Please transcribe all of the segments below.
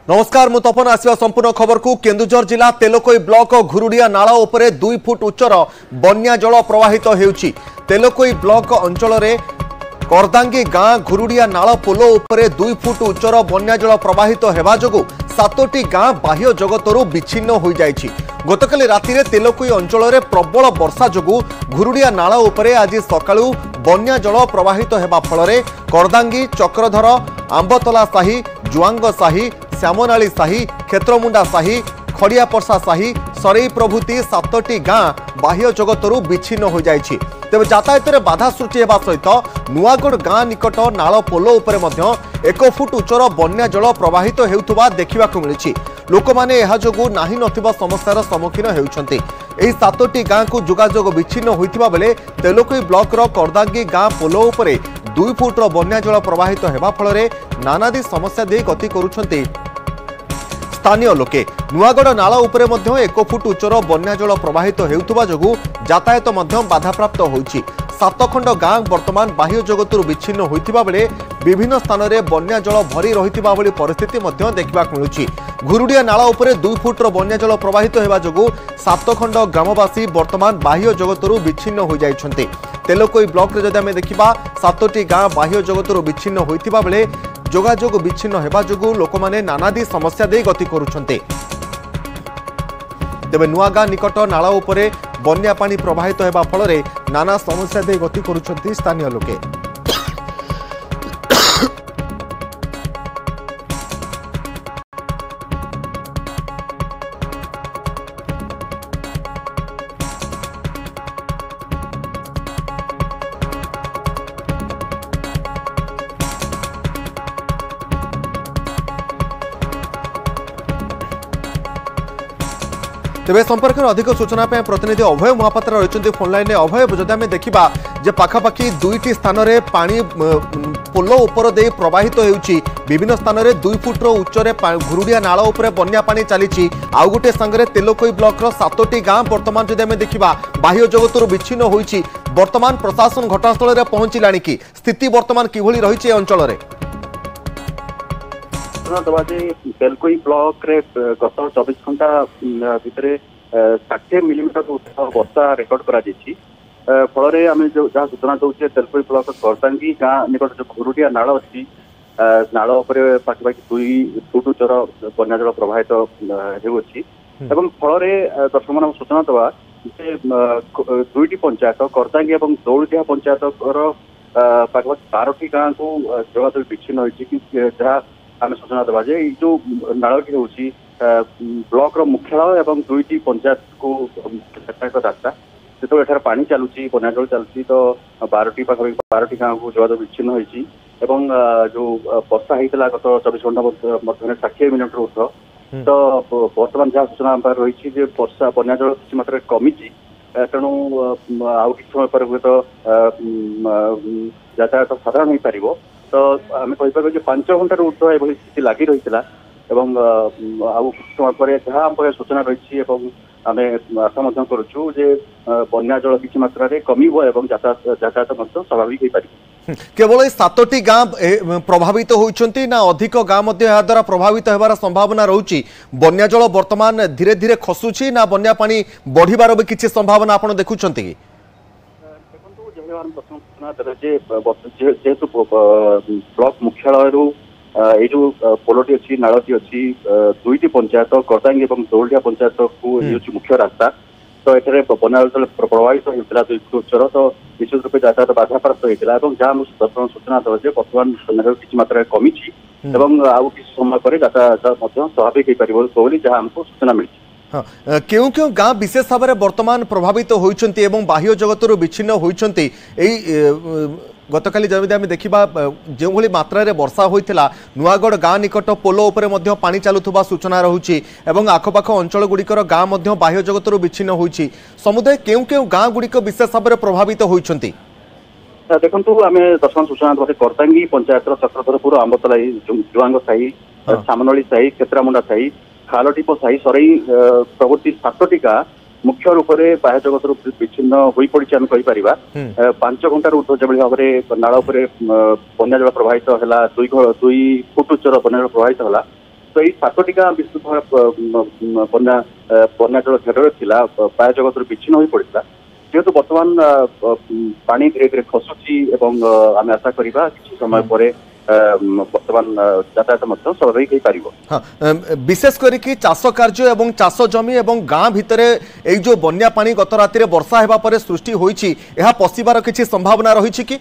नमस्कार मु तपन आसवा संपूर्ण खबर को केन्दुझर जिला तेलकोई ब्लॉक घुरुडिया नाला उपरे 2 फुट उच्चर बन्या जल प्रवाहित हेउछि। तेलकोई ब्लॉक अंचल रे करदांगी गाँ घुरुडिया नाला पोलो उपरे 2 फुट उच्चर बन्या जल प्रवाहित हेबा जोगु 7टी गाँ बाह्य जगतरु विच्छिन्न हो जाइछि। गतकाली राति रे तेलकोई अंचल रे प्रबल वर्षा जोगु घुरुडिया नाला उपरे आज सकाळु बन्या जल प्रवाहित हेबा फलरे करदांगी चक्रधर आंबतला साही जुआंग साही श्यामनाली साही क्षेत्रमुंडा साही खड़ियापरसा साही सरई प्रभृति 7टी गाँ बाह्य जगतरु विच्छिन्न हो जाइछि। तेबे यातायात में बाधा सृष्टि होगा सहित नुआगढ़ गाँ निकट नाल पोलो उपरे मध्य 1 फुट उच्चर बन्या जल प्रवाहित हेउथुबा देखिबाकु मिलिछि। लोक माने एहा जोगु नाही नथिबा समस्यार सम्मुखीन हेउछन्ति। एही 7टी गाँ को जोगाजोग विच्छिन्न होइतिबा बेले तेलकोई ब्लॉक रो करदांगी गाँ पोलो उपरे 2 फुट बन्या जल प्रवाहित हेबा फलरे नानादी समस्या दे गति करुछन्ति स्थानीय लोके। नुआगढ़ नाला उपरे मध्य 1 फुट उच्चर बन्या जल प्रवाहित हेउथुबा जोगु यातायात मध्य बाधाप्राप्त होइछि। 7 खंड गाँ वर्तमान बाह्य जगतरु विच्छिन्न होइतिबा बेले विभिन्न स्थान में बन्या जल भरी रहितिबा भली परिस्थिति मध्य देखिबाक मिलुछि। घुरुडिया नाला उपरे 2 फुट बन्या जल प्रवाहित हेबा जोगु 7 खंड ग्रामवासी वर्तमान बाह्य जगतरु विच्छिन्न हो जाइछन्ति। तेलकोई ब्लॉक रे जदि आमे देखिबा 7टी गाँ बाह्य जगतरु विच्छिन्न होइतिबा बेले जोगाजोग विच्छिन्न हेबा जोगु लोकमाने नानादी समस्या दे गति करुछन्ते। तेबे नुआगाँ निकट नाला उपरे बन्या पानी प्रवाहित हेबा फलरे नाना समस्या दे गति करुछन्ति स्थानीय लोके। तेबे संपर्क में अधिक सूचना पे प्रतिनिधि अभय महापात्र रही फोन लाइन में। अभय जदि आम देखा जे पाखापाखि 2टी स्थान में पानी पोलो उपर दे प्रवाहित होउछि। विभिन्न स्थान में 2 फुट उच्चरे घुरुडिया नाला उपरे बन्या पानी चली। आउ गोटे संगे तेलकोई ब्लॉक 7टी गाँ वर्तमान जदि आम देखा बाह्य जगतरु विच्छिन्न होइछि। वर्तमान प्रशासन घटनास्थल में पहुंचला कि स्थिति वर्तमान किभली रही अंचल में? तेलकोई ब्लॉक रे गत 24 घंटा भितर 60 मिलीमीटर वर्षा रेकर्ड करा फल आम जहाँ सूचना दूचे तेलकोई ब्लॉक करदांगी गाँ निकट जो घुरुडिया नाल अच्छी नाल पाखापाखि 2 फुट उच्चर बन्या जल प्रवाहित होउछि। फल दर्शक मान सूचना दवा जे 2टी पंचायत करदांगी और दौलदिया पंचायत पाखापाखि 12टी गाँ को जोगाजोग विच्छिन्न होइछि। जहाँ आम सूचना देवा जे जो नालटी हूँ ब्लॉक मुख्यालय और 2टी पंचायत को रास्ता जो एठार पानी चलुची बन्या जल चलुची तो 12टी पाखापाखि 12टी गाँव को जोगाजोग विच्छिन्न होइछि। जो वर्षा होता गत 24 घंटा मध्य 60 मिलीमीटर ऊर्ध तो बर्तमान जहाँ सूचना रही वर्षा बन्या जल किसी मात्रा कमी तेणु आउ कि समय पर हूँ तो यातायात साधारण हो पार तो आम कहीपर 5 घंटार ऊर्ध एभली स्थिति लगी रही आउ समय पर जहाँ आम सूचना रही आम आशा करुचु जे बन्या जल किसी मात्रा कमिब और यातायात स्वाभाविक हो पार। केवल 7टी गाँ प्रभावित होइछन्ति ना अधिक गाँ द्वारा प्रभावित होबार संभावना रहुछि? बन्या जल वर्तमान धीरे धीरे खसुछि ना बन्या पानी बढ़िबार भी किछि संभावना आपण देखुछन्ति कि? जेहेतु ब्लॉक मुख्यालय ये जो पोलोटी अच्छी नालटी अच्छी 2टी पंचायत करदांगी और दौलदिया पंचायत को ये मुख्य रास्ता तो ये बन्या जल प्रभावित होता 2 फुट उच्चर तो निश्चित रूप यातायात बाधाप्राप्त होता है। जहाँ मुझे दर्शक सूचना देव जे बर्तमान किसी मात्रा कमी आउ कि समय पर यातायात स्वाभाविक हो पार जहाँ आमको सूचना मिली। हाँ क्यों क्यों गाँ विशेष भाव में वर्तमान प्रभावित होइछन्ति एवं बाह्य जगतरु विच्छिन्न होइछन्ति? गतकाली जब आम देखा जो भली मात्रा रे वर्षा होइथिला नुआगढ़ गाँ निकट पोलो उपरे मध्य पानी चलुथुबा सूचना रहुछि एवं आखपाख अंचल गुड़िकर गाँ मध्य बाह्य जगतरु विच्छिन्न होइछि। समुदाय केउ केउ गाँ गुड़िक विशेष भाव में प्रभावित होइछन्ति? देखंतु आम दर्शक सूचना करदांगी पंचायत चक्रधरपुर आंबतलाई जुआंग साही श्यामनाली साही क्षेत्रमुंडा साही खालटीप साही सरई प्रभृति 7टी गाँ मुख्य रूप से बाह्य जगत विच्छिन्न हो पड़ी आम कहीपर 5 घंटार ऊर्ध जो भाव में नाल बन्या जल प्रवाहित है 2 फुट उच्चर बन्या जल प्रवाहित है तो यही 7टी गाँ विस्तृत भाव बन्या जल घेर थिला प्राय जगत विच्छिन्न हो पड़ा जेहेतु बर्तमान पानी धीरे धीरे खसुची आम आशा करवा किसी समय पर बर्तमान यातायात स्वाभाविक हो पार। हाँ, विशेष करके चाष कार्य और चाष जमी और गाँ भितर ये जो बन्या पानी गत राति वर्षा होगा पर सृष्टि होइछि यह पशिबार किसी संभावना रही कि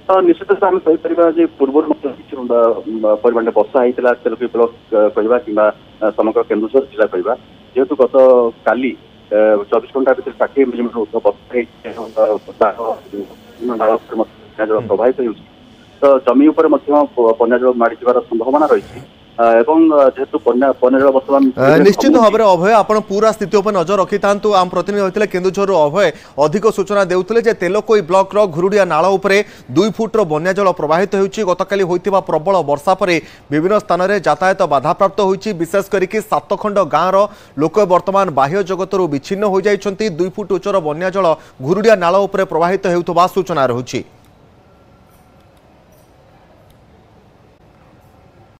निश्चित आम कहीपर पूर्व परिमाण वर्षा होता तेलुगु ब्लॉक कहवा कि समग्र केन्दुझर जिला कहवा जेहेतु गत काली 24 घंटा भर 60 मिलीमीटर वर्षा जल प्रभावित हो तो जमी उपर बन्या जल माड़ी जबार संभावना रही जेहेतु बन्या जल बर्तमान निश्चित भाव में अभय आप पूरा स्थिति उपर नजर रखि था आम प्रतिनिधि होते केन्दुझर अभय अधिक सूचना देउथिले तेलकोई ब्लॉक घुरुडिया नाल उपरे 2 फुट्र बन्या जल प्रवाहित होइछि गतकाली होइतिबा प्रबल वर्षा पर विभिन्न स्थान में यातायात बाधाप्राप्त होइछि विशेष करके 7 खंड गाँव लोक वर्तमान बाह्य जगतरू विच्छिन्न हो जाइछन्ति 2 फुट उच्चर बन्या जल घुरुडिया नाल उपरे प्रवाहित हेउथबा सूचना रहुछि।